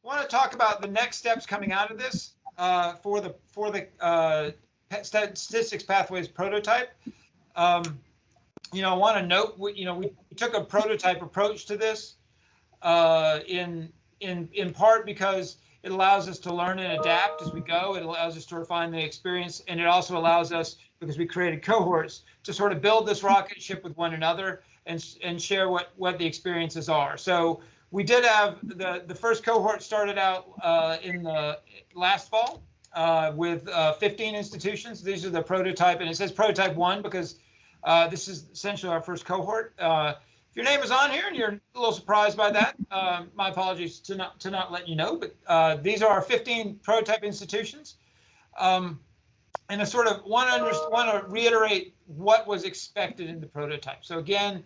want to talk about the next steps coming out of this for the statistics pathways prototype. I want to note, we took a prototype approach to this in part because it allows us to learn and adapt as we go. It allows us to refine the experience, and it also allows us, because we created cohorts, to sort of build this rocket ship with one another and share what the experiences are. So we did have the first cohort started out in the last fall with 15 institutions. These are the prototype, and it says prototype 1 because this is essentially our first cohort. If your name is on here and you're a little surprised by that, my apologies to not let you know, but these are our 15 prototype institutions. And I sort of want to reiterate what was expected in the prototype. So again,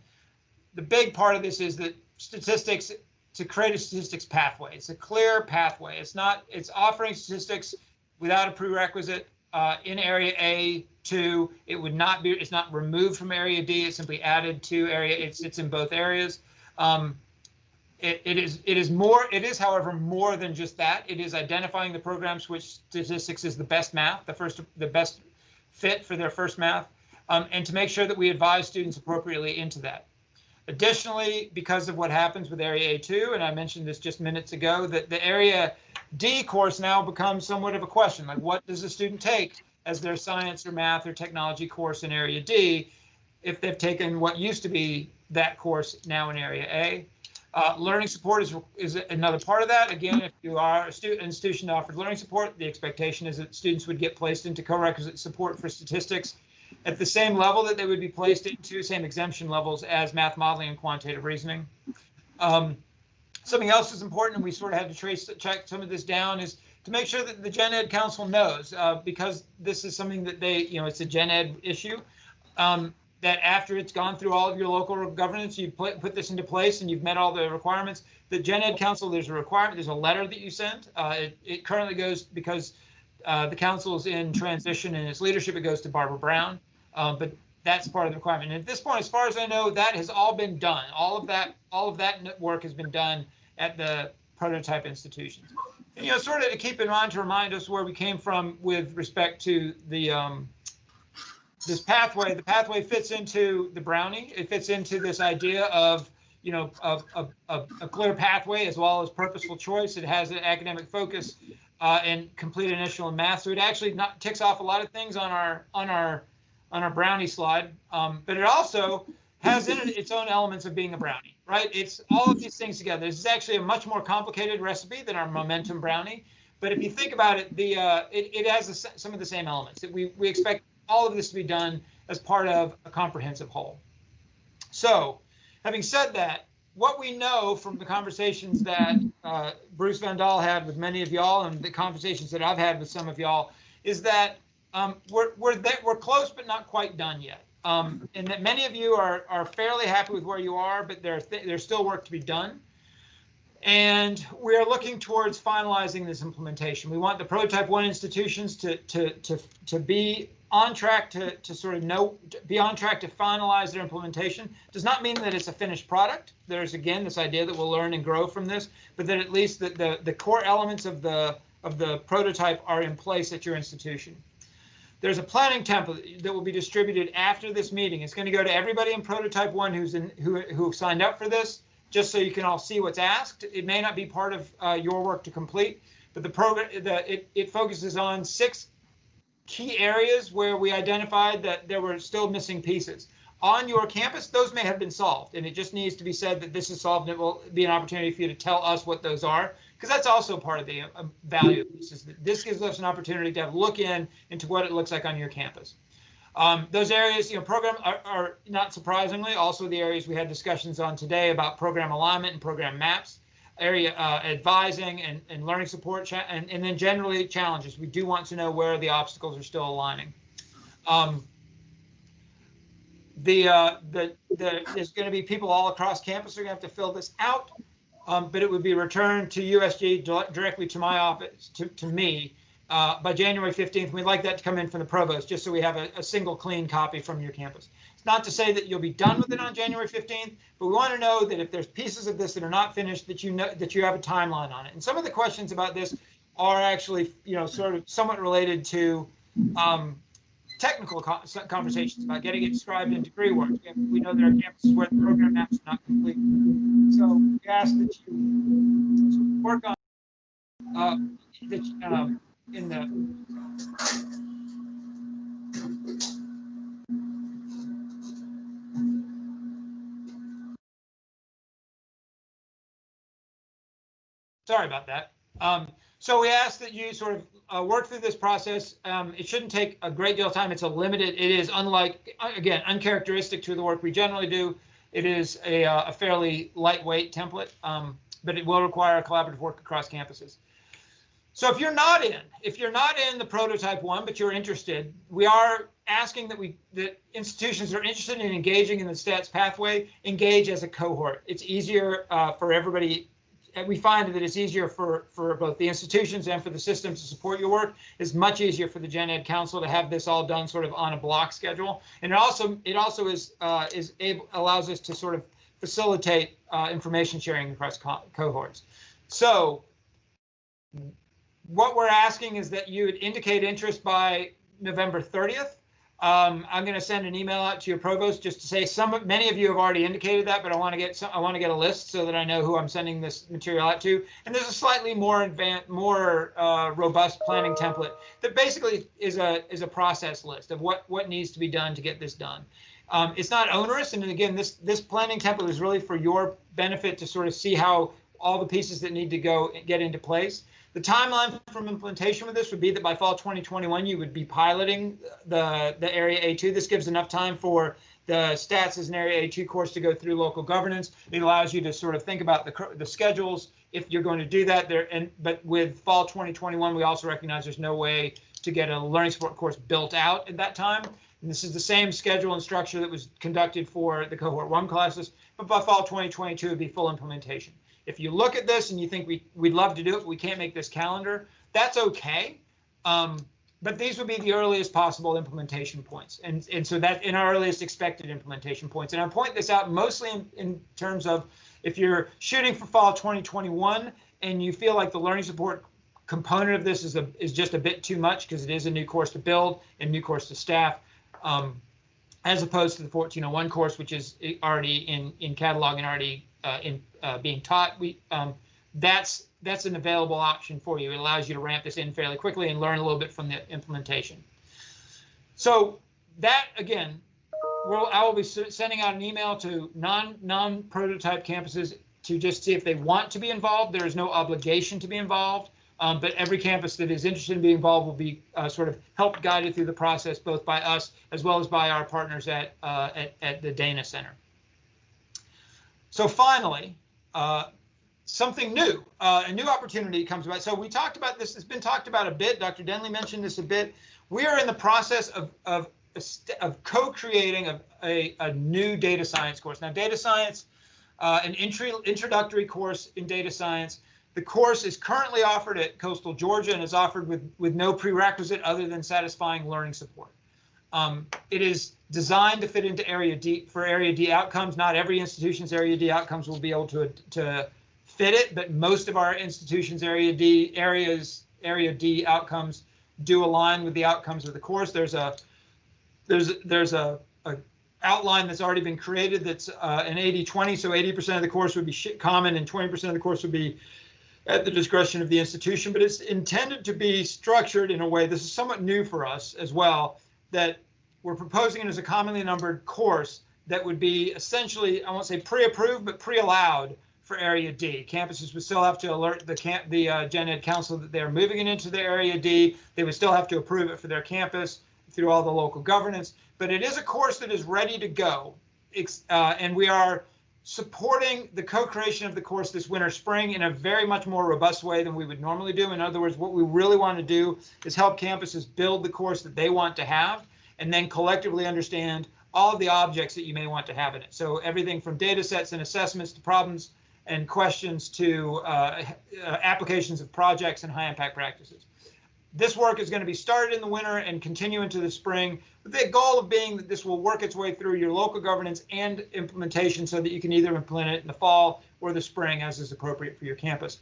the big part of this is that statistics, to create a statistics pathway. It's a clear pathway. It's offering statistics without a prerequisite in area A2. It's not removed from area D. It's simply added to area. It's in both areas. It is, however, more than just that. It is identifying the programs which statistics is the best math, the best fit for their first math, and to make sure that we advise students appropriately into that. Additionally, because of what happens with area A2, and I mentioned this just minutes ago, that the area D course now becomes somewhat of a question, like what does a student take as their science or math or technology course in area D if they've taken what used to be that course now in area A. Learning support is another part of that. Again, if you are an institution that offers learning support, the expectation is that students would get placed into co-requisite support for statistics at the same level that they would be placed into, same exemption levels as math modeling and quantitative reasoning. Something else is important, and we sort of had to check some of this down, is to make sure that the Gen Ed Council knows, because this is something that it's a Gen Ed issue, that after it's gone through all of your local governance, you put this into place and you've met all the requirements. The Gen Ed Council, there's a requirement, there's a letter that you send. It currently goes, because the council is in transition in its leadership, it goes to Barbara Brown, but that's part of the requirement. And at this point, as far as I know, that has all been done. All of that work has been done at the prototype institutions. And, sort of to keep in mind, to remind us where we came from with respect to the this pathway. The pathway fits into the Brownie. It fits into this idea of a clear pathway as well as purposeful choice. It has an academic focus and complete initial in math. So it actually ticks off a lot of things on our Brownie slide, but it also has in it its own elements of being a Brownie, right? It's all of these things together. This is actually a much more complicated recipe than our Momentum Brownie. But if you think about it, it has some of the same elements. That we expect all of this to be done as part of a comprehensive whole. So, having said that, what we know from the conversations that Bruce Van Dahl had with many of y'all and the conversations that I've had with some of y'all is that we're close but not quite done yet. And that many of you are fairly happy with where you are, but there's still work to be done. And we are looking towards finalizing this implementation. We want the prototype 1 institutions to be on track to be on track to finalize their implementation. Does not mean that it's a finished product. There's again this idea that we'll learn and grow from this, but that at least the core elements of the prototype are in place at your institution. There's a planning template that will be distributed after this meeting. It's going to go to everybody in prototype 1 who signed up for this, just so you can all see what's asked. It may not be part of your work to complete, but the program it focuses on 6 key areas where we identified that there were still missing pieces. On your campus, those may have been solved, and it just needs to be said that this is solved, and it will be an opportunity for you to tell us what those are, because that's also part of the value of this, is that this gives us an opportunity to have a look into what it looks like on your campus. Those areas, program are not surprisingly also the areas we had discussions on today about program alignment and program maps, area advising and learning support, and then generally challenges. We do want to know where the obstacles are still aligning. There's going to be people all across campus who are going to have to fill this out, but it would be returned to USG directly to my office, to me, by January 15th. We'd like that to come in from the provost, just so we have a single clean copy from your campus. It's not to say that you'll be done with it on January 15th, but we want to know that if there's pieces of this that are not finished, that you know that you have a timeline on it. And some of the questions about this are actually, sort of somewhat related to technical conversations about getting it described in degree work. We know there are campuses where the program maps are not complete. So we ask that you work on in the sorry about that. So we ask that you sort of work through this process. It shouldn't take a great deal of time. It's it is unlike, again, uncharacteristic to the work we generally do. It is a fairly lightweight template, but it will require collaborative work across campuses. So if you're not in the prototype one, but you're interested, we are asking that institutions that are interested in engaging in the stats pathway engage as a cohort. It's easier for everybody. We find that it's easier for both the institutions and for the systems to support your work. It's much easier for the Gen Ed Council to have this all done sort of on a block schedule. And it also allows us to sort of facilitate information sharing across cohorts. So what we're asking is that you would indicate interest by November 30th. I'm going to send an email out to your provost just to say many of you have already indicated that, but I want to get a list so that I know who I'm sending this material out to. And there's a slightly more advanced, more robust planning template that basically is a process list of what needs to be done to get this done. It's not onerous, and again, this planning template is really for your benefit to sort of see how all the pieces that need to get into place. The timeline from implementation with this would be that by fall 2021, you would be piloting the Area A2. This gives enough time for the stats as an Area A2 course to go through local governance. It allows you to sort of think about the schedules if you're going to do that there. But with fall 2021, we also recognize there's no way to get a learning support course built out at that time. And this is the same schedule and structure that was conducted for the cohort 1 classes, but by fall 2022 it would be full implementation. If you look at this and you think we'd love to do it, but we can't make this calendar, that's okay. But these would be the earliest possible implementation points. And so that in our earliest expected implementation points. And I point this out mostly in terms of if you're shooting for fall 2021 and you feel like the learning support component of this is just a bit too much because it is a new course to build and new course to staff, as opposed to the 1401 course, which is already in catalog and already being taught. That's an available option for you. It allows you to ramp this in fairly quickly and learn a little bit from the implementation. So that, again, I will be sending out an email to non-prototype campuses to just see if they want to be involved. There is no obligation to be involved, but every campus that is interested in being involved will be sort of helped guided through the process, both by us as well as by our partners at the Dana Center. So finally, something new, a new opportunity comes about. So we talked about this, it's been talked about a bit. Dr. Denley mentioned this a bit. We are in the process of co-creating a new data science course. Now, data science, an introductory course in data science. The course is currently offered at Coastal Georgia and is offered with no prerequisite other than satisfying learning support. It is designed to fit into Area D for Area D outcomes. Not every institution's Area D outcomes will be able to fit it, but most of our institutions' Area D outcomes do align with the outcomes of the course. There's a outline that's already been created that's an 80-20, so 80% of the course would be common and 20% of the course would be at the discretion of the institution, but it's intended to be structured in a way, this is somewhat new for us as well, that we're proposing it as a commonly numbered course that would be essentially, I won't say pre-approved, but pre-allowed for Area D. Campuses would still have to alert the Gen Ed Council that they're moving it into the Area D. They would still have to approve it for their campus through all the local governance, but it is a course that is ready to go. And we are supporting the co-creation of the course this winter spring in a very much more robust way than we would normally do. In other words, what we really want to do is help campuses build the course that they want to have and then collectively understand all of the objects that you may want to have in it. So everything from data sets and assessments to problems and questions to applications of projects and high impact practices. This work is going to be started in the winter and continue into the spring, with the goal of being that this will work its way through your local governance and implementation so that you can either implement it in the fall or the spring as is appropriate for your campus.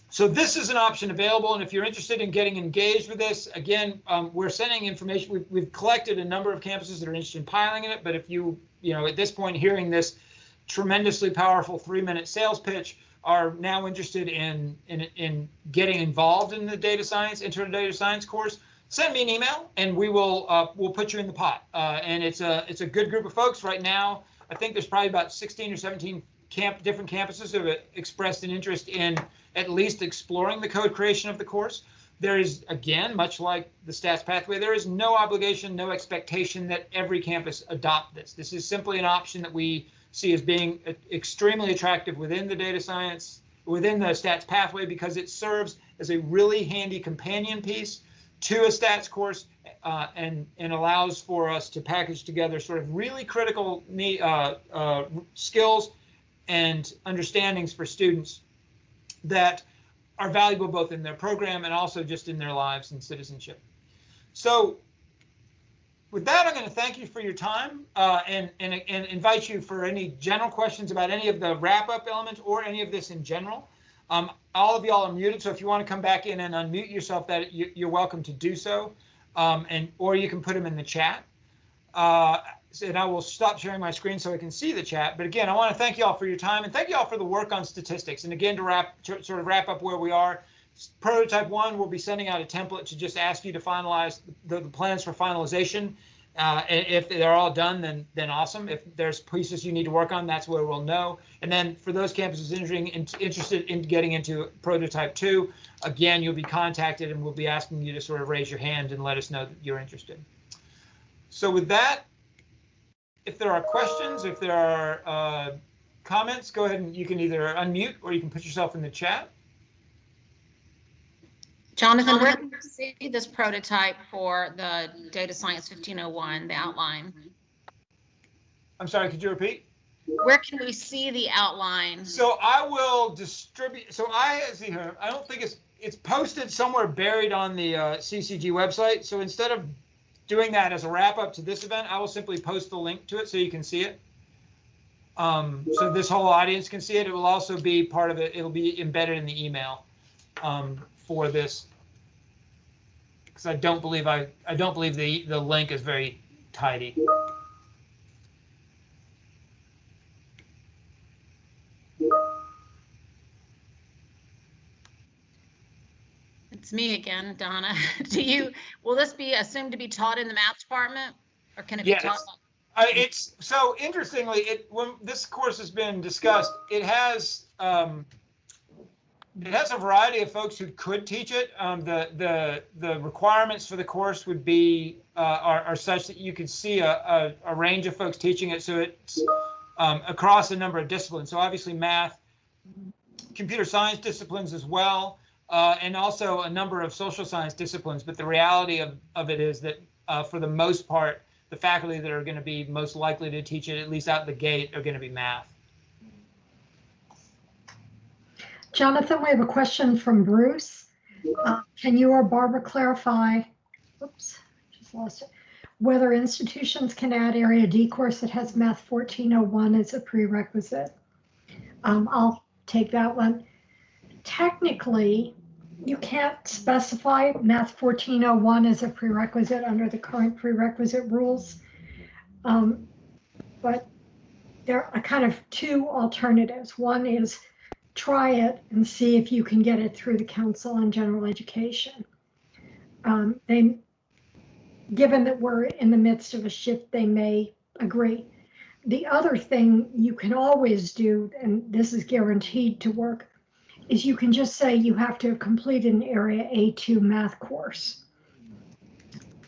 So this is an option available, and if you're interested in getting engaged with this, again, we're sending information. We've collected a number of campuses that are interested in piloting it, but if you at this point hearing this tremendously powerful 3-minute sales pitch are now interested in getting involved in the data science, intro to data science course, send me an email and we'll put you in the pot. And it's a good group of folks right now. I think there's probably about 16 or 17 different campuses who have expressed an interest in at least exploring the code creation of the course. There is, again, much like the stats pathway, there is no obligation, no expectation that every campus adopt this. This is simply an option that we see as being extremely attractive within the data science, within the stats pathway, because it serves as a really handy companion piece to a stats course and allows for us to package together sort of really critical skills and understandings for students that are valuable both in their program and also just in their lives and citizenship. So with that, I'm going to thank you for your time and invite you for any general questions about any of the wrap-up elements or any of this in general. All of y'all are muted, so if you want to come back in and unmute yourself, that you're welcome to do so, or you can put them in the chat. And I will stop sharing my screen so I can see the chat. But again, I want to thank you all for your time and thank you all for the work on statistics. And again, to sort of wrap up where we are, prototype 1 will be sending out a template to just ask you to finalize the plans for finalization. If they're all done, then awesome. If there's pieces you need to work on, that's where we'll know. And then for those campuses interested in getting into prototype 2, again, you'll be contacted and we'll be asking you to sort of raise your hand and let us know that you're interested. So with that, if there are questions, if there are comments, go ahead and you can either unmute or you can put yourself in the chat. Jonathan, where can you see this prototype for the Data Science 1501, the outline? I'm sorry, could you repeat? Where can we see the outline? So I will distribute. So I don't think it's posted somewhere buried on the CCG website. So instead of doing that as a wrap up to this event, I will simply post the link to it so you can see it. So this whole audience can see it. It will also be part of it. It'll be embedded in the email for this, because I don't believe the link is very tidy. It's me again, Donna. Will this be assumed to be taught in the math department, or can it be taught? It's so interestingly, when this course has been discussed, it has a variety of folks who could teach it. The requirements for the course would be are such that you could see a range of folks teaching it. So it's across a number of disciplines. So obviously math, computer science disciplines as well. And also a number of social science disciplines, but the reality of it is that for the most part, the faculty that are going to be most likely to teach it, at least out the gate, are going to be math. Jonathan, we have a question from Bruce. Can you or Barbara clarify, oops, just lost it, whether institutions can add Area D course that has Math 1401 as a prerequisite? I'll take that one. Technically, you can't specify Math 1401 as a prerequisite under the current prerequisite rules, but there are kind of two alternatives. One is try it and see if you can get it through the Council on General Education. Given that we're in the midst of a shift, they may agree. The other thing you can always do, and this is guaranteed to work, is you can just say you have to complete an Area A2 math course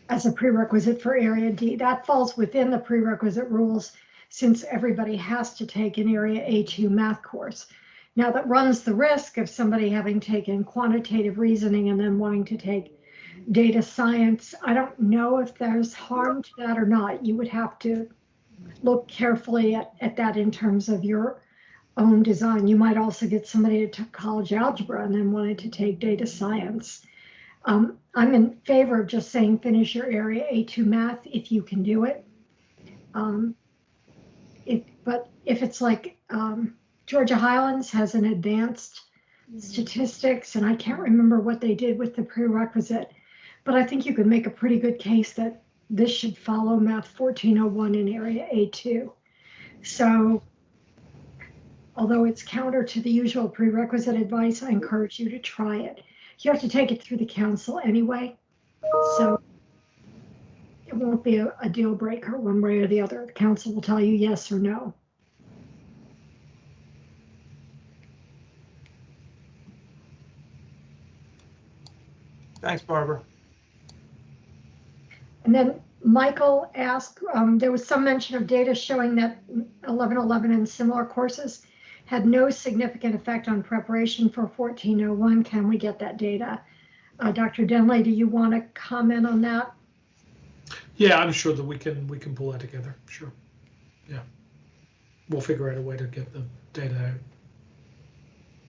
as a prerequisite for Area D. That falls within the prerequisite rules since everybody has to take an Area A2 math course. Now that runs the risk of somebody having taken quantitative reasoning and then wanting to take data science. I don't know if there's harm to that or not. You would have to look carefully at that in terms of your own design. You might also get somebody who took college algebra and then wanted to take data science. I'm in favor of just saying finish your area A2 math if you can do it. But if it's like Georgia Highlands has an advanced statistics, and I can't remember what they did with the prerequisite, but I think you could make a pretty good case that this should follow Math 1401 in Area A2. So, although it's counter to the usual prerequisite advice, I encourage you to try it. You have to take it through the council anyway, so it won't be a deal breaker one way or the other. The council will tell you yes or no. Thanks, Barbara. And then Michael asked, there was some mention of data showing that 1111 and similar courses had no significant effect on preparation for 1401. Can we get that data? Dr. Denley, do you want to comment on that? Yeah, I'm sure that we can pull that together. Sure. Yeah. We'll figure out a way to get the data out.